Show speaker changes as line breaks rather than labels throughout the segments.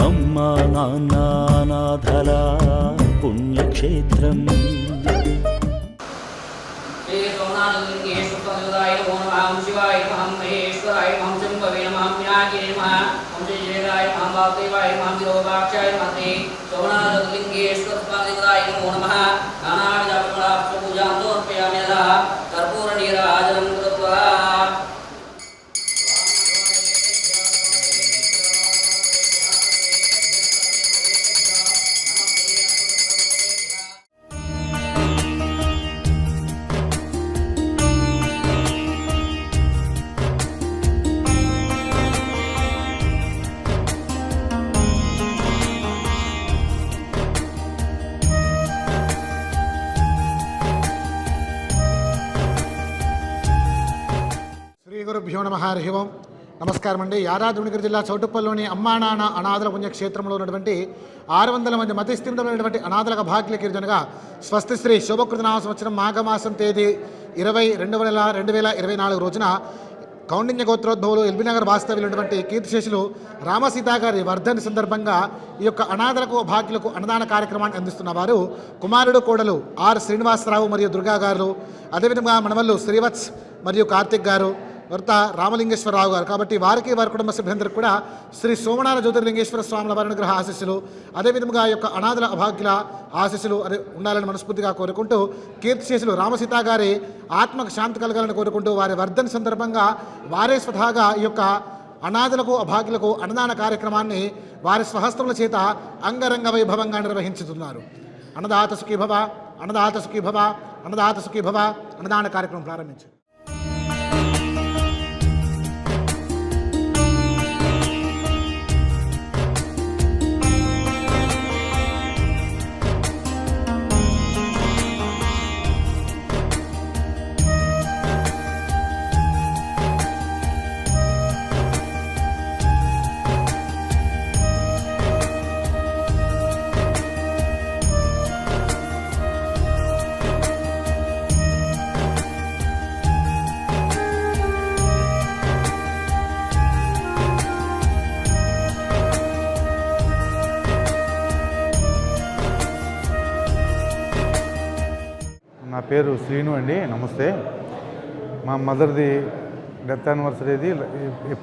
అమ్మా నాన్న అనాథల పుణ్యక్షేత్రం.
గురుభ్యో నమః. హరి ఓం. నమస్కారం అండి. యాదాద్రి జిల్లా చౌటుప్పల్లోని అమ్మా నాన్న అనాథల పుణ్యక్షేత్రంలో ఉన్నటువంటి 600 మంది మతిస్థిమితమైనటువంటి అనాథలకు భాగ్యలకి జనగా స్వస్తి శ్రీ శుభకృత నామ సంవత్సరం మాఘమాసం తేదీ 20/2/2024 రోజున కౌండిన్య గోత్రోద్భవులు ఎల్బీనగర్ వాస్తవ్యులైనటువంటి కీర్తిశేషులు రామసీతా గారి వర్ధన్ సందర్భంగా ఈ యొక్క అనాథలకు భాగ్యులకు అన్నదాన కార్యక్రమాన్ని అందిస్తున్న వారు కుమారుడు కోడలు ఆర్ శ్రీనివాసరావు మరియు దుర్గా గారు, అదేవిధంగా మనవళ్ళు శ్రీవత్స్ మరియు కార్తిక్ గారు, భర్త రామలింగేశ్వరరావు గారు. కాబట్టి వారికి వారి కుటుంబ సభ్యులందరికీ కూడా శ్రీ సోమనాథ జ్యోతిర్లింగేశ్వర స్వాముల వారి అనుగ్రహ ఆశీస్సులు, అదేవిధంగా ఈ యొక్క అనాథల అభాగ్యుల ఆశీస్సులు ఉండాలని మనస్ఫూర్తిగా కోరుకుంటూ, కీర్తిశేషులు రామసీతా గారి ఆత్మకు శాంతి కలగాలని కోరుకుంటూ, వారి వర్ధన్ సందర్భంగా వారే స్వతహాగా ఈ యొక్క అనాథలకు అభాగ్యులకు అన్నదాన కార్యక్రమాన్ని వారి స్వహస్తముల చేత అంగరంగ వైభవంగా నిర్వహించుతున్నారు. అన్నదాత సుఖీభవ, అన్నదాత సుఖీభవ, అన్నదాత సుఖీభవ అన్నదాన కార్యక్రమం ప్రారంభించారు.
నా పేరు శ్రీను అండి. నమస్తే. మా మదర్ది డెత్ యానివర్సరీది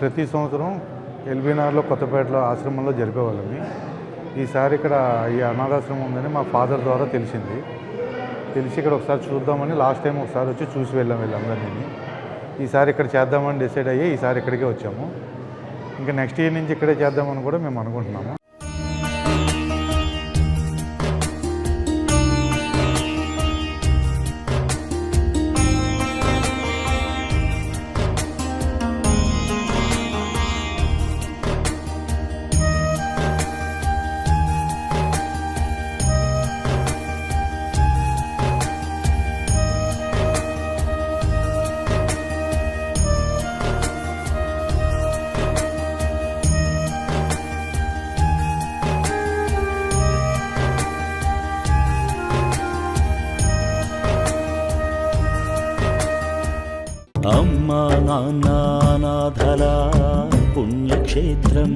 ప్రతి సంవత్సరం ఎల్బీనగర్లో కొత్తపేటలో ఆశ్రమంలో జరిపేవాళ్ళని. ఈసారి ఇక్కడ ఈ అనాథాశ్రమం ఉందని మా ఫాదర్ ద్వారా తెలిసి ఇక్కడ ఒకసారి చూద్దామని లాస్ట్ టైం ఒకసారి వచ్చి చూసి వెళ్ళాం వీళ్ళందరినీ. ఈసారి ఇక్కడ చేద్దామని డిసైడ్ అయ్యి ఈసారి ఇక్కడికే వచ్చాము. ఇంకా నెక్స్ట్ ఇయర్ నుంచి ఇక్కడే చేద్దామని కూడా మేము అనుకుంటున్నాము.
అమ్మా నాన్న అనాథల పుణ్యక్షేత్రం.